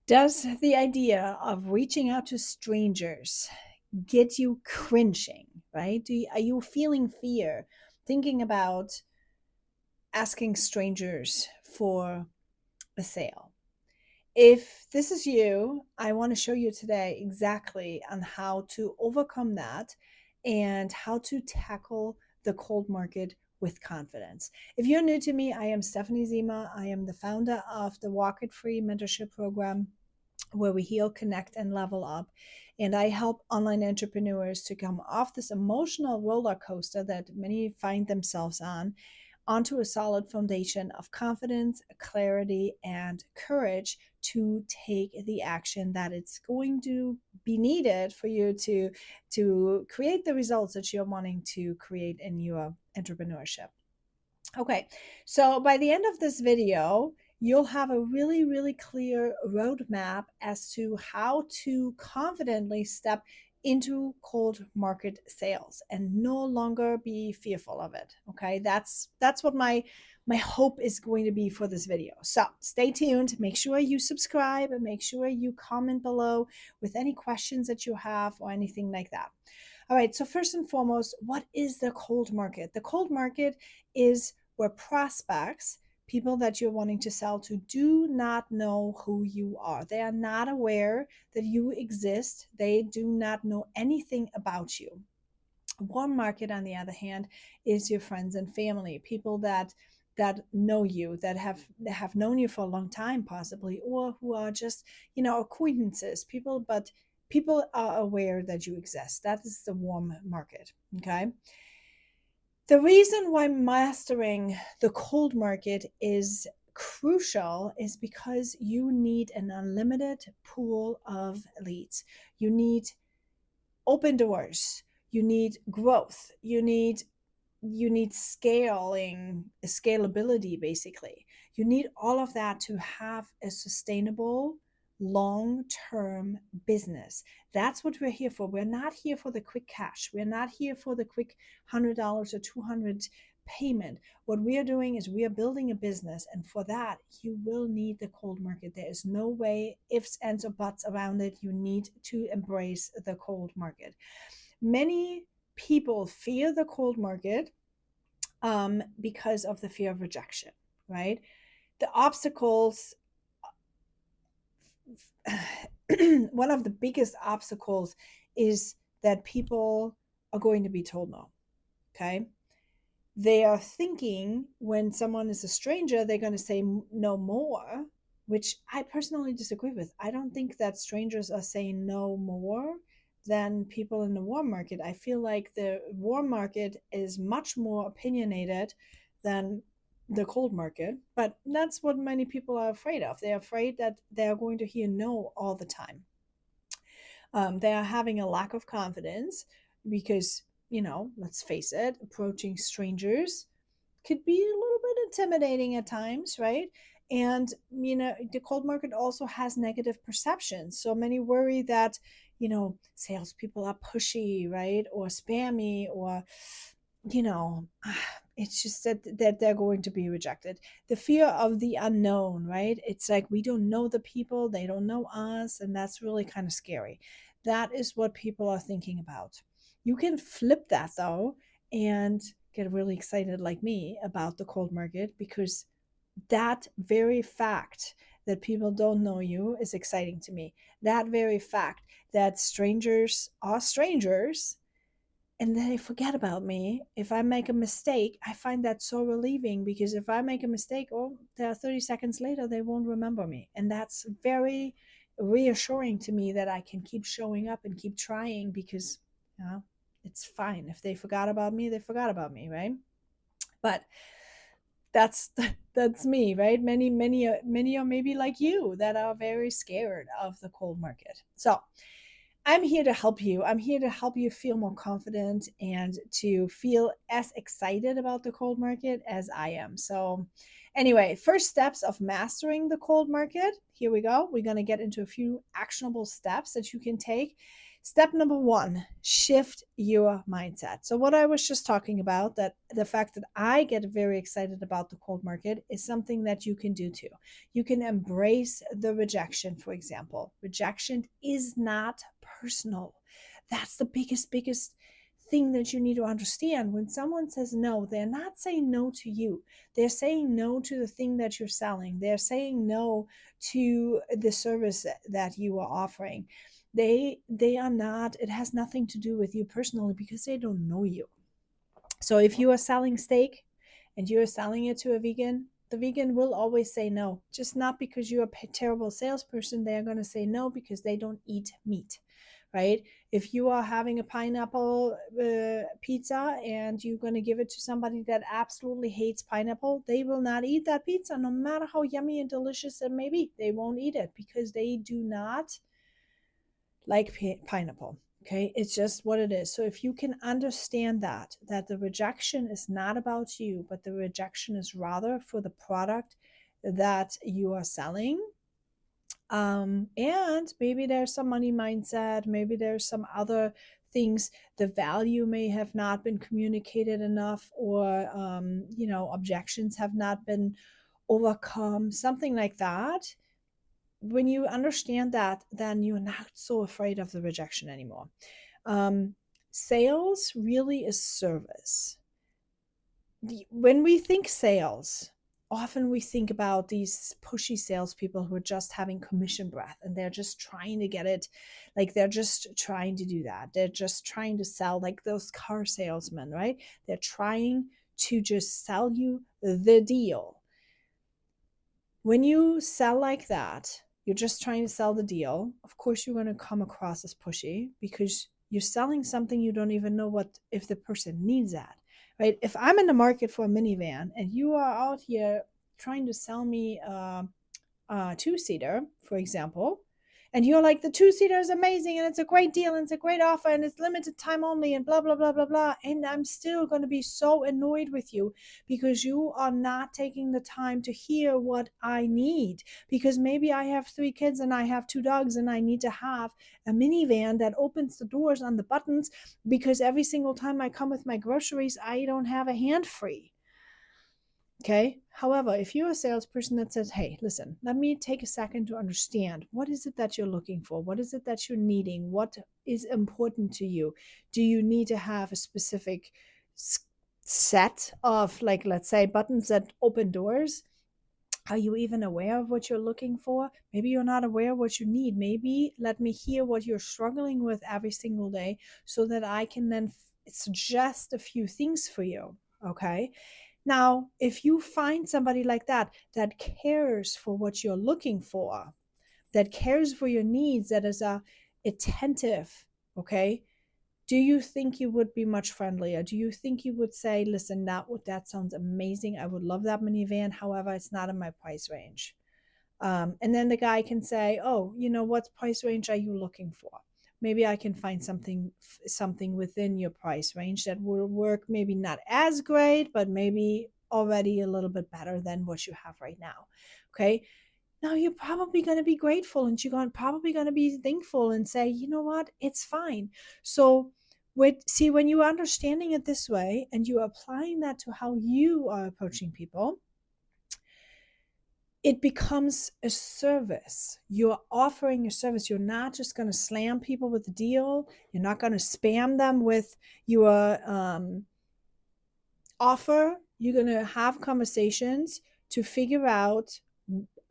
Does the idea of reaching out to strangers get you cringing, right? Are you feeling fear thinking about asking strangers for a sale? If this is you, I want to show you today exactly on how to overcome that and how to tackle the cold market with confidence. If you're new to me, I am Stephanie Zima. I am the founder of the Walk It Free Mentorship Program where we heal, connect, and level up. And I help online entrepreneurs to come off this emotional roller coaster that many find themselves on onto a solid foundation of confidence, clarity, and courage to take the action that it's going to be needed for you to create the results that you're wanting to create in your entrepreneurship. Okay, so by the end of this video, you'll have a really, really clear roadmap as to how to confidently step into cold market sales and no longer be fearful of it. Okay, that's what my hope is going to be for this video. So stay tuned, make sure you subscribe, and make sure you comment below with any questions that you have or anything like that. All right, so first and foremost, what is the cold market? The cold market is where prospects, people that you're wanting to sell to, do not know who you are. They are not aware that you exist. They do not know anything about you. Warm market, on the other hand, is your friends and family, people that know you, that have known you for a long time, possibly, or who are just acquaintances, people, but people are aware that you exist. That is the warm market. Okay. The reason why mastering the cold market is crucial is because you need an unlimited pool of leads. You need open doors. You need growth. You need scalability, basically. You need all of that to have a sustainable long-term business. That's what we're here for. We're not here for the quick cash. We're not here for the quick $100 or 200 payment. What we are doing is we are building a business, and for that you will need the cold market. There is no way, ifs, ands, or buts around it. You need to embrace the cold market. Many people fear the cold market because of the fear of rejection, right? The obstacles, one of the biggest obstacles is that people are going to be told no. Okay. They are thinking when someone is a stranger, they're going to say no more, which I personally disagree with. I don't think that strangers are saying no more than people in the warm market. I feel like the warm market is much more opinionated than the cold market, but that's what many people are afraid of. They're afraid that they're going to hear no all the time. They are having a lack of confidence because, let's face it, approaching strangers could be a little bit intimidating at times, right? And, the cold market also has negative perceptions. So many worry that, salespeople are pushy, right? Or spammy, or, you know, it's just that they're going to be rejected. The fear of the unknown, right? It's like we don't know the people, they don't know us, and that's really kind of scary. That is what people are thinking about. You can flip that though and get really excited like me about the cold market, because that very fact that people don't know you is exciting to me. That very fact that strangers are strangers and then they forget about me. If I make a mistake, I find that so relieving, because if I make a mistake, oh, 30 seconds later, they won't remember me. And that's very reassuring to me that I can keep showing up and keep trying, because, it's fine. If they forgot about me, they forgot about me, right? But that's that's me, right? Many are maybe like you that are very scared of the cold market. So I'm here to help you. I'm here to help you feel more confident and to feel as excited about the cold market as I am. So, anyway, first steps of mastering the cold market. Here we go. We're going to get into a few actionable steps that you can take Step number one, shift your mindset. So, what I was just talking about, that the fact that I get very excited about the cold market is something that you can do too. You can embrace the rejection, for example. Rejection is not personal. That's the biggest thing that you need to understand. When someone says no, they're not saying no to you. They're saying no to the thing that you're selling. They're saying no to the service that you are offering. They are not, it has nothing to do with you personally because they don't know you. So if you are selling steak and you are selling it to a vegan, the vegan will always say no. Just not because you're a terrible salesperson. They are going to say no because they don't eat meat, right? If you are having a pineapple pizza and you're going to give it to somebody that absolutely hates pineapple, they will not eat that pizza no matter how yummy and delicious it may be. They won't eat it because they do not like pineapple. Okay, it's just what it is. So if you can understand that the rejection is not about you, but the rejection is rather for the product that you are selling, and maybe there's some money mindset, maybe there's some other things, the value may have not been communicated enough, or objections have not been overcome, something like that. When you understand that, then you're not so afraid of the rejection anymore. um, Sales really is service. When we think sales, often we think about these pushy salespeople who are just having commission breath and they're just trying to get it, like they're just trying to do that. They're just trying to sell, like those car salesmen, right? They're trying to just sell you the deal. When you sell like that, you're just trying to sell the deal. Of course, you're going to come across as pushy because you're selling something you don't even know what if the person needs that, right? If I'm in the market for a minivan and you are out here trying to sell me a two-seater, for example, and you're like, the two-seater is amazing and it's a great deal and it's a great offer and it's limited time only and blah blah blah blah blah, and I'm still going to be so annoyed with you because you are not taking the time to hear what I need, because maybe I have 3 kids and I have 2 dogs and I need to have a minivan that opens the doors on the buttons, because every single time I come with my groceries I don't have a hand free. Okay. However, if you're a salesperson that says, hey, listen, let me take a second to understand, what is it that you're looking for? What is it that you're needing? What is important to you? Do you need to have a specific set of, like, let's say, buttons that open doors? Are you even aware of what you're looking for? Maybe you're not aware of what you need. Maybe let me hear what you're struggling with every single day so that I can then suggest a few things for you. Okay. Now, if you find somebody like that, that cares for what you're looking for, that cares for your needs, that is attentive, okay, do you think you would be much friendlier? Do you think you would say, listen, that sounds amazing. I would love that minivan. However, it's not in my price range. And then the guy can say, oh, what price range are you looking for? Maybe I can find something within your price range that will work, maybe not as great, but maybe already a little bit better than what you have right now. Okay. Now you're probably going to be grateful and probably going to be thankful and say, you know what, it's fine. So when you're understanding it this way and you're applying that to how you are approaching people, it becomes a service. You're offering a service. You're not just going to slam people with a deal. You're not going to spam them with your offer. You're going to have conversations to figure out,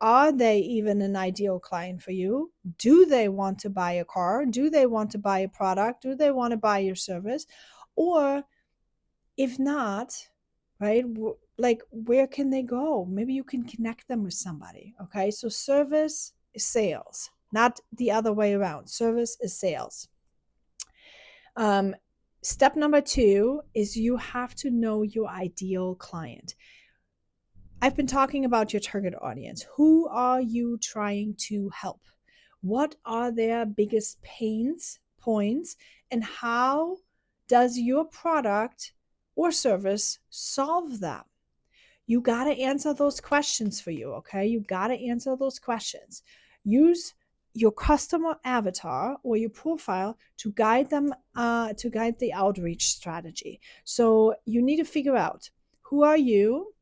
are they even an ideal client for you? Do they want to buy a car? Do they want to buy a product? Do they want to buy your service? Or if not, right, like, where can they go? Maybe you can connect them with somebody. Okay, so service is sales, not the other way around. Service is sales. Step number 2 is you have to know your ideal client. I've been talking about your target audience. Who are you trying to help? What are their biggest points, and how does your product or service solve them? You got to answer those questions for you, okay? You got to answer those questions. Use your customer avatar or your profile to guide them, to guide the outreach strategy. So you need to figure out, who are you?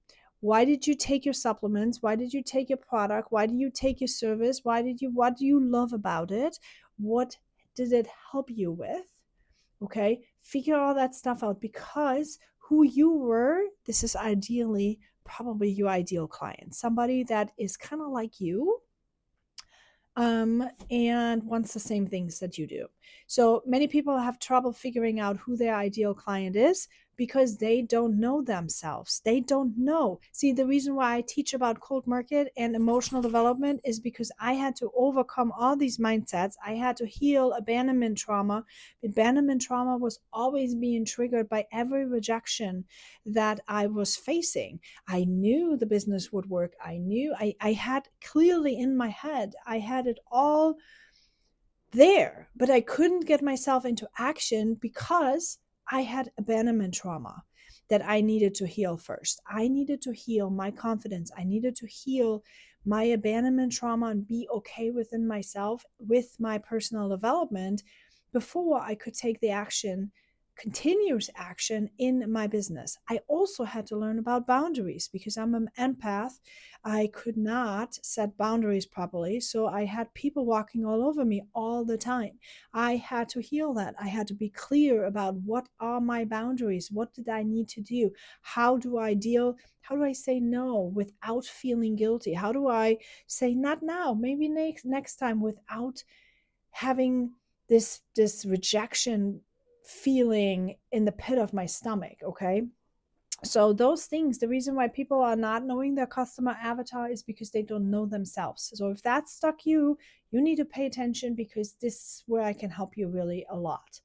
Why did you take your supplements? Why did you take your product? Why did you take your service? What do you love about it? What did it help you with? Okay, figure all that stuff out, because who you were, this is ideally probably your ideal client, somebody that is kind of like you, and wants the same things that you do. So many people have trouble figuring out who their ideal client is because they don't know themselves. They don't know. See, the reason why I teach about cold market and emotional development is because I had to overcome all these mindsets. I had to heal abandonment trauma. Abandonment trauma was always being triggered by every rejection that I was facing. I knew the business would work. I had clearly in my head, I had it all there, but I couldn't get myself into action because I had abandonment trauma that I needed to heal first. I needed to heal my confidence. I needed to heal my abandonment trauma and be okay within myself with my personal development before I could take the action, continuous action in my business. I also had to learn about boundaries because I'm an empath. I could not set boundaries properly. So I had people walking all over me all the time. I had to heal that. I had to be clear about what are my boundaries? What did I need to do? How do I deal? How do I say no without feeling guilty? How do I say not now, maybe next time, without having this rejection feeling in the pit of my stomach? Okay, so those things, the reason why people are not knowing their customer avatar is because they don't know themselves. So if that stuck you need to pay attention, because this is where I can help you really a lot.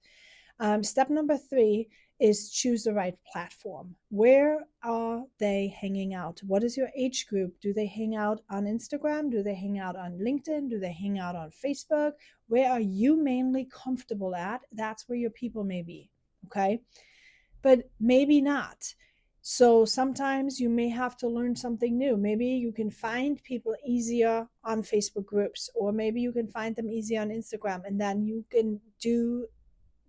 Step number 3 is choose the right platform. Where are they hanging out? What is your age group? Do they hang out on Instagram? Do they hang out on LinkedIn? Do they hang out on Facebook? Where are you mainly comfortable at? That's where your people may be. Okay, but maybe not. So sometimes you may have to learn something new. Maybe you can find people easier on Facebook groups, or maybe you can find them easier on Instagram, and then you can do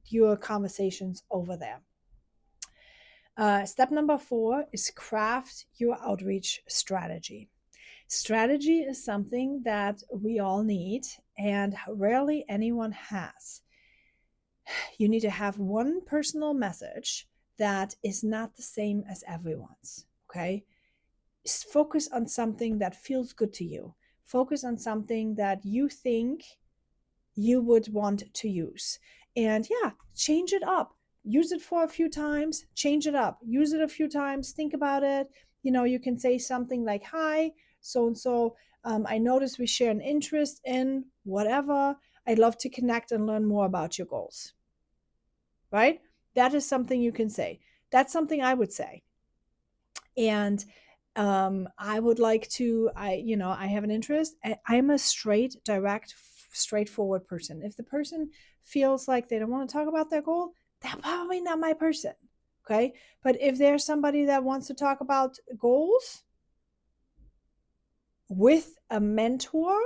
your conversations over there. Step number 4 is craft your outreach strategy. Strategy is something that we all need and rarely anyone has. You need to have one personal message that is not the same as everyone's. Okay, focus on something that feels good to you. Focus on something that you think you would want to use, and yeah, change it up. Use it for a few times, change it up, use it a few times, think about it. You can say something like, hi, so and so, I noticed we share an interest in whatever. I'd love to connect and learn more about your goals. Right? That is something you can say. That's something I would say. And I would like to, I have an interest. I'm a straight, direct, straightforward person. If the person feels like they don't want to talk about their goal, they're probably not my person. Okay. But if there's somebody that wants to talk about goals with a mentor,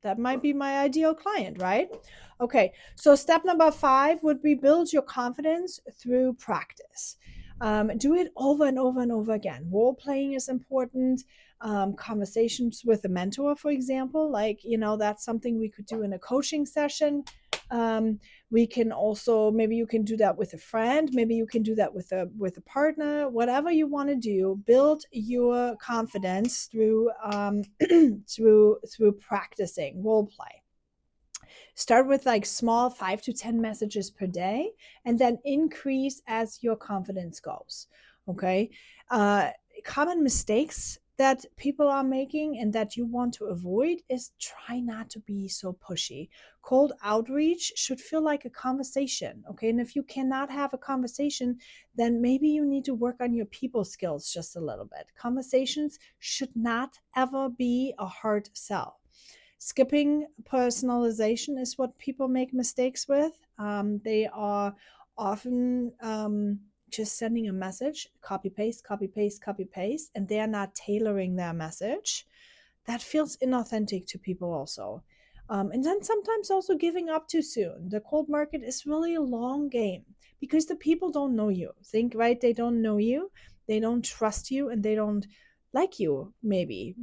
that might be my ideal client, right? Okay, so step number 5 would be build your confidence through practice. Do it over and over and over again. Role playing is important. Conversations with a mentor, for example, like, that's something we could do in a coaching session. We can also, maybe you can do that with a friend, maybe you can do that with a partner. Whatever you want to do, build your confidence through through practicing role play. Start with like small 5 to 10 messages per day, and then increase as your confidence goes. Okay, common mistakes that people are making and that you want to avoid is try not to be so pushy. Cold outreach should feel like a conversation. Okay, and if you cannot have a conversation, then maybe you need to work on your people skills just a little bit. Conversations should not ever be a hard sell. Skipping personalization is what people make mistakes with. They are often just sending a message, copy paste, copy paste, copy paste, and they are not tailoring their message. that feels inauthentic to people also. And then sometimes also giving up too soon. The cold market is really a long game because the people don't know you. Think, right? They don't know you, they don't trust you, and they don't like you. Maybe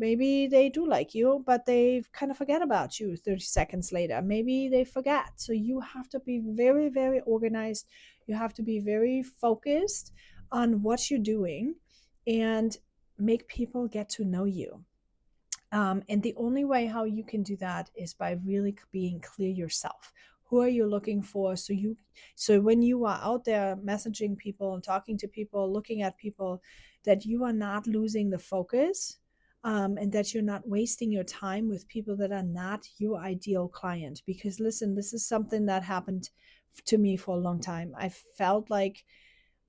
they do like you, but they kind of forget about you 30 seconds later. Maybe they forget. So you have to be very, very organized. You have to be very focused on what you're doing and make people get to know you. And the only way how you can do that is by really being clear yourself. Who are you looking for? So when you are out there messaging people and talking to people, looking at people, that you are not losing the focus, and that you're not wasting your time with people that are not your ideal client. Because listen, this is something that happened to me for a long time. I felt like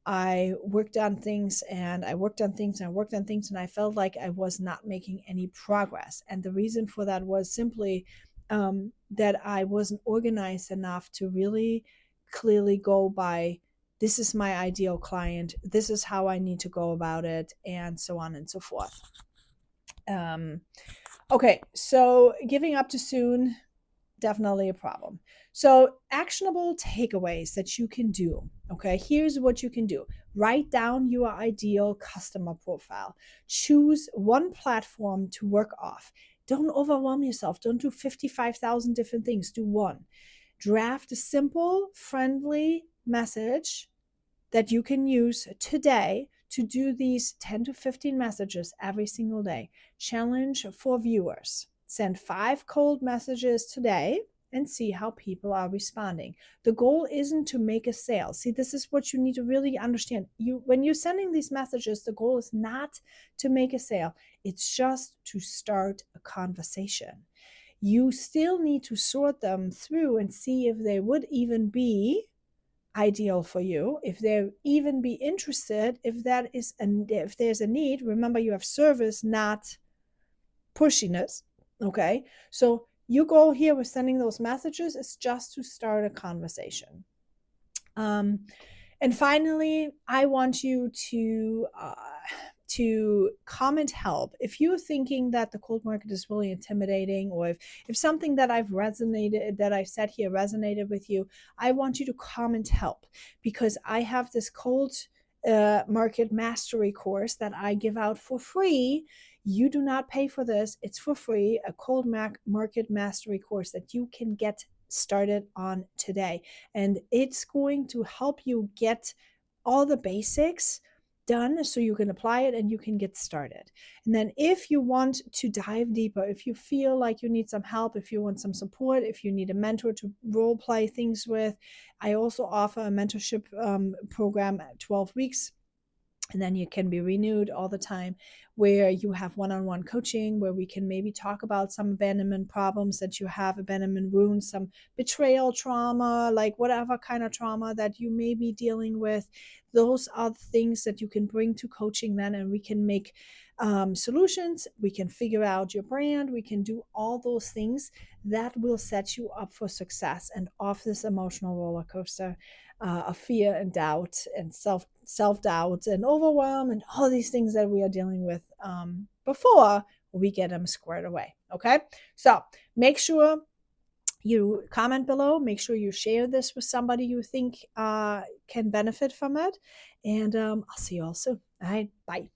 I worked on things and I worked on things and I worked on things, and I felt like I was not making any progress. And the reason for that was simply that I wasn't organized enough to really clearly go by, this is my ideal client, this is how I need to go about it, and so on and so forth. Um, okay, so giving up too soon, definitely a problem. So, actionable takeaways that you can do. Okay, here's what you can do: write down your ideal customer profile, choose one platform to work off. Don't overwhelm yourself, don't do 55,000 different things, do one. Draft a simple, friendly message that you can use today to do these 10 to 15 messages every single day. Challenge for viewers: send 5 cold messages today and see how people are responding. The goal isn't to make a sale. See, this is what you need to really understand. When you're sending these messages, the goal is not to make a sale. It's just to start a conversation. You still need to sort them through and see if they would even be ideal for you, if they even be interested, if there's a need. Remember, you have service, not pushiness. Okay, so your goal here with sending those messages is just to start a conversation. um, and finally, I want you to comment help if you're thinking that the cold market is really intimidating, or if something that I've said here resonated with you. I want you to comment help, because I have this cold market mastery course that I give out for free. You do not pay for this, it's for free. A cold market mastery course that you can get started on today, and it's going to help you get all the basics done so you can apply it and you can get started. And then if you want to dive deeper, if you feel like you need some help, if you want some support, if you need a mentor to role play things with, I also offer a mentorship program at 12 weeks, and then you can be renewed all the time, where you have one-on-one coaching, where we can maybe talk about some abandonment problems that you have, abandonment wounds, some betrayal trauma, like whatever kind of trauma that you may be dealing with. Those are things that you can bring to coaching then, and we can make solutions. We can figure out your brand. We can do all those things that will set you up for success and off this emotional roller coaster of fear and doubt and self doubt and overwhelm and all these things that we are dealing with before we get them squared away. Okay, so make sure you comment below. Make sure you share this with somebody you think can benefit from it. And I'll see you all soon. All right, bye.